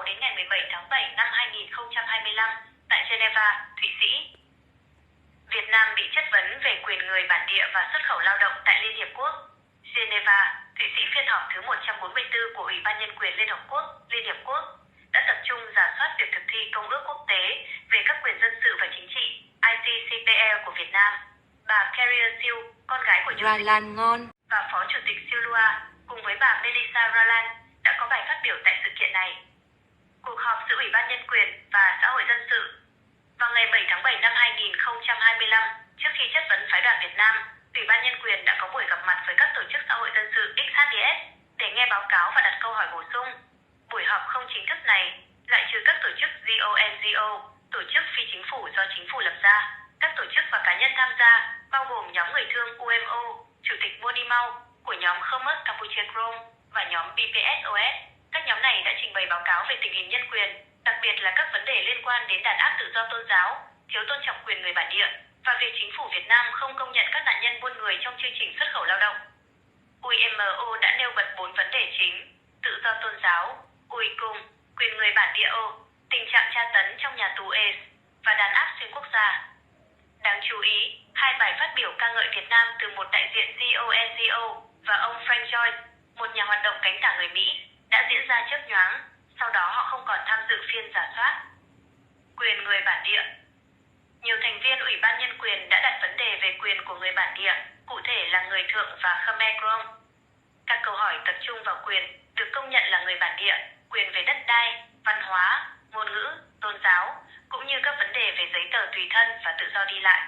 16 đến ngày 17 tháng 7 năm 2025 tại Geneva, Thụy Sĩ. Việt Nam bị chất vấn về quyền người bản địa và xuất khẩu lao động tại Liên Hiệp Quốc. Geneva, Thụy Sĩ. Phiên họp thứ 144 của Ủy ban Nhân quyền Liên Hợp Quốc, Liên Hiệp Quốc đã tập trung rà soát việc thực thi Công ước Quốc tế về các quyền dân sự và chính trị ICCPR của Việt Nam. Bà Carrier Siu, con gái của Chủ tịch và Phó Chủ tịch Silua, cùng với bà Melissa Raland đã có bài phát biểu tại sự kiện này. Cuộc họp giữa Ủy ban Nhân quyền và Xã hội Dân sự vào ngày 7 tháng 7 năm 2025, trước khi chất vấn phái đoàn Việt Nam, Ủy ban Nhân quyền đã có buổi gặp mặt với các tổ chức xã hội dân sự XHDS để nghe báo cáo và đặt câu hỏi bổ sung. Buổi họp không chính thức này loại trừ các tổ chức GONGO, tổ chức phi chính phủ do chính phủ lập ra, các tổ chức và cá nhân tham gia, bao gồm nhóm người thương UMO, Chủ tịch Bonimau của nhóm Khmer Campuchia Krom và nhóm BPSOS. Các nhóm này đã trình bày báo cáo về tình hình nhân quyền, đặc biệt là các vấn đề liên quan đến đàn áp tự do tôn giáo, thiếu tôn trọng quyền người bản địa và việc chính phủ Việt Nam không công nhận các nạn nhân buôn người trong chương trình xuất khẩu lao động. UIMO đã nêu bật 4 vấn đề chính: tự do tôn giáo, UICUM, quyền người bản địa O, tình trạng tra tấn trong nhà tù ACE và đàn áp xuyên quốc gia. Đáng chú ý, hai bài phát biểu ca ngợi Việt Nam từ một đại diện GONGO và ông Frank Joyce, một nhà hoạt động cánh tả người Mỹ, đã diễn ra chớp nhoáng, sau đó họ không còn tham dự phiên rà soát. Quyền người bản địa. Nhiều thành viên Ủy ban Nhân quyền đã đặt vấn đề về quyền của người bản địa, cụ thể là người Thượng và Khmer Krom. Các câu hỏi tập trung vào quyền được công nhận là người bản địa, quyền về đất đai, văn hóa, ngôn ngữ, tôn giáo, cũng như các vấn đề về giấy tờ tùy thân và tự do đi lại.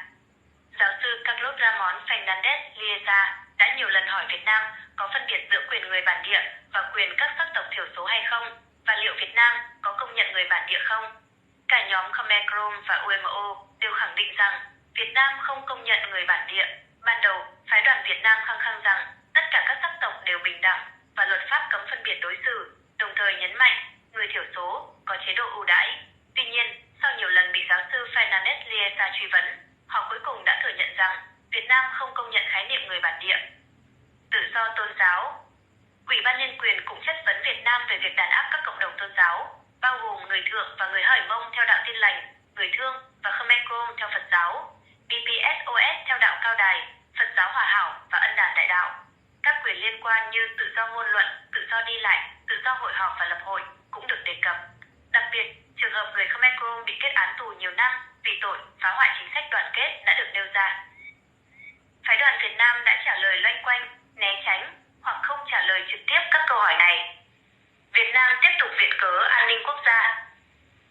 Giáo sư Carlos Ramón Fernández Lieza đã nhiều lần hỏi Việt Nam có phân biệt giữa quyền người bản địa và quyền các sắc tộc thiểu số hay không, và liệu Việt Nam có công nhận người bản địa không. Cả nhóm Khmer Krom và UMO đều khẳng định rằng Việt Nam không công nhận người bản địa. Ban đầu, phái đoàn Việt Nam khăng khăng rằng tất cả các sắc tộc đều bình đẳng và luật pháp cấm phân biệt đối xử, đồng thời nhấn mạnh người thiểu số có chế độ ưu đãi. Tuy nhiên, sau nhiều lần bị giáo sư Fernández Lieza truy vấn, họ cuối cùng đã thừa nhận rằng Việt Nam không công nhận khái niệm người bản địa. Tự do tôn giáo. Ủy ban Nhân quyền cũng chất vấn Việt Nam về việc đàn áp các cộng đồng tôn giáo, bao gồm người Thượng và người Hởi Mông theo đạo Tin lành, người Thương và Khmer Krom theo Phật giáo, BPSOS theo đạo Cao Đài, Phật giáo Hòa Hảo và Ân Đàn Đại Đạo. Các quyền liên quan như tự do ngôn luận, tự do đi lại, tự do hội họp và lập hội cũng được đề cập. Đặc biệt, trường hợp người Khmer Krom bị kết án tù nhiều năm vì tội phá hoại chính sách đoàn kết đã được nêu ra. Phái đoàn Việt Nam đã trả lời loanh quanh, né tránh hoặc không trả lời trực tiếp các câu hỏi này. Việt Nam tiếp tục viện cớ an ninh quốc gia.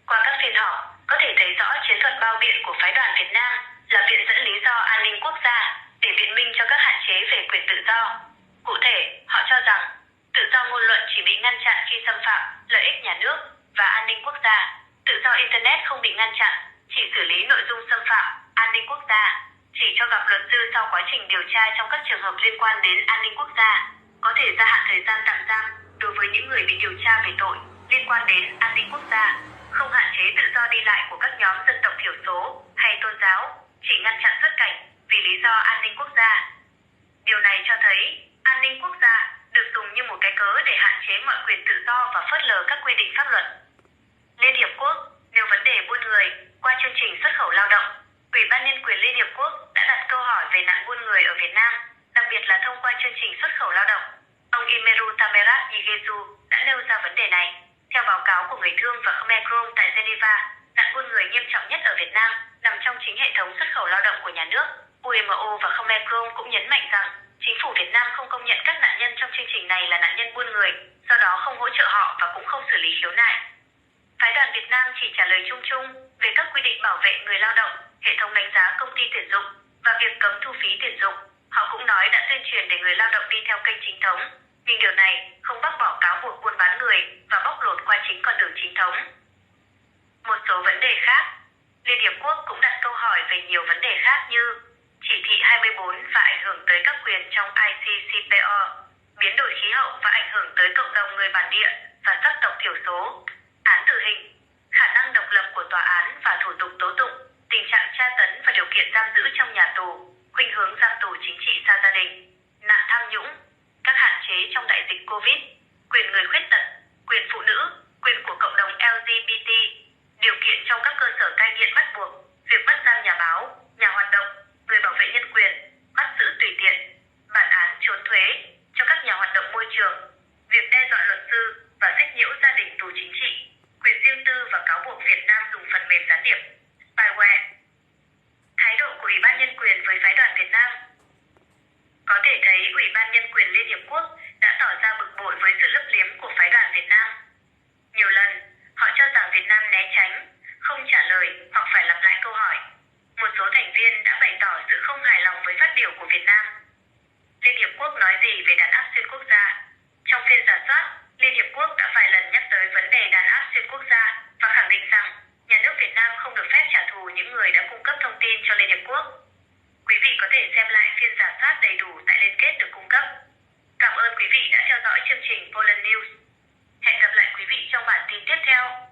Qua các phiên họp, có thể thấy rõ chiến thuật bao biện của phái đoàn Việt Nam là viện dẫn lý do an ninh quốc gia để biện minh cho các hạn chế về quyền tự do. Cụ thể, họ cho rằng tự do ngôn luận chỉ bị ngăn chặn khi xâm phạm lợi ích nhà nước và an ninh quốc gia. Tự do Internet không bị ngăn chặn, chỉ xử lý nội dung xâm phạm an ninh quốc gia, chỉ cho gặp luật sư sau quá trình điều tra trong các trường hợp liên quan đến an ninh quốc gia, có thể gia hạn thời gian tạm giam đối với những người bị điều tra về tội liên quan đến an ninh quốc gia, không hạn chế tự do đi lại của các nhóm dân tộc thiểu số hay tôn giáo, chỉ ngăn chặn xuất cảnh vì lý do an ninh quốc gia. Điều này cho thấy an ninh quốc gia được dùng như một cái cớ để hạn chế mọi quyền tự do và phớt lờ các quy định pháp luật. Liên Hiệp Quốc nêu vấn đề buôn người qua chương trình xuất khẩu lao động. Ủy ban Nhân quyền Liên Hiệp Quốc đã đặt câu hỏi về nạn buôn người ở Việt Nam, đặc biệt là thông qua chương trình xuất khẩu lao động. Ông Imeru Tamerat Yigezu đã nêu ra vấn đề này. Theo báo cáo của người Thương và Khmer Krom tại Geneva, nạn buôn người nghiêm trọng nhất ở Việt Nam nằm trong chính hệ thống xuất khẩu lao động của nhà nước. UMO và Khmer Krom cũng nhấn mạnh rằng chính phủ Việt Nam không công nhận các nạn nhân trong chương trình này là nạn nhân buôn người, do đó không hỗ trợ họ và cũng không xử lý khiếu nại. Phái đoàn Việt Nam chỉ trả lời chung chung về các quy định bảo vệ người lao động, hệ thống đánh giá công ty tuyển dụng và việc cấm thu phí tuyển dụng. Họ cũng nói đã tuyên truyền để người lao động đi theo kênh chính thống, nhưng điều này không bác bỏ cáo buộc buôn bán người và bóc lột qua chính con đường chính thống. Một số vấn đề khác. Liên Hiệp Quốc cũng đặt câu hỏi về nhiều vấn đề khác như chỉ thị 24 và ảnh hưởng tới các quyền trong ICCPR, biến đổi khí hậu và ảnh hưởng tới cộng đồng người bản địa và sắc tộc thiểu số, án tử hình, khả năng độc lập của tòa án và thủ tục tố tụng, tình trạng tra tấn và điều kiện giam giữ trong nhà tù, khuynh hướng giam tù chính trị xa gia đình, nạn tham nhũng, các hạn chế trong đại dịch Covid, quyền người khuyết tật, quyền phụ nữ, quyền của cộng đồng thuế cho các nhà hoạt động môi trường, việc đe dọa luật sư và sách nhiễu gia đình tù chính trị, quyền riêng tư và cáo buộc Việt Nam dùng phần mềm gián điệp, spyware. Thái độ của Ủy ban Nhân quyền với phái đoàn Việt Nam. Có thể thấy Ủy ban Nhân quyền Liên Hiệp Quốc đã tỏ ra bực bội với sự lấp liếm của phái đoàn Việt Nam. Nhiều lần, họ cho rằng Việt Nam né tránh, không trả lời hoặc phải lặp lại câu hỏi. Một số thành viên đã bày tỏ sự không hài lòng với phát biểu của Việt Nam. Liên Hiệp Quốc nói gì về đàn áp xuyên quốc gia? Trong phiên rà soát, Liên Hiệp Quốc đã vài lần nhắc tới vấn đề đàn áp xuyên quốc gia và khẳng định rằng nhà nước Việt Nam không được phép trả thù những người đã cung cấp thông tin cho Liên Hiệp Quốc. Quý vị có thể xem lại phiên rà soát đầy đủ tại liên kết được cung cấp. Cảm ơn quý vị đã theo dõi chương trình Poland News. Hẹn gặp lại quý vị trong bản tin tiếp theo.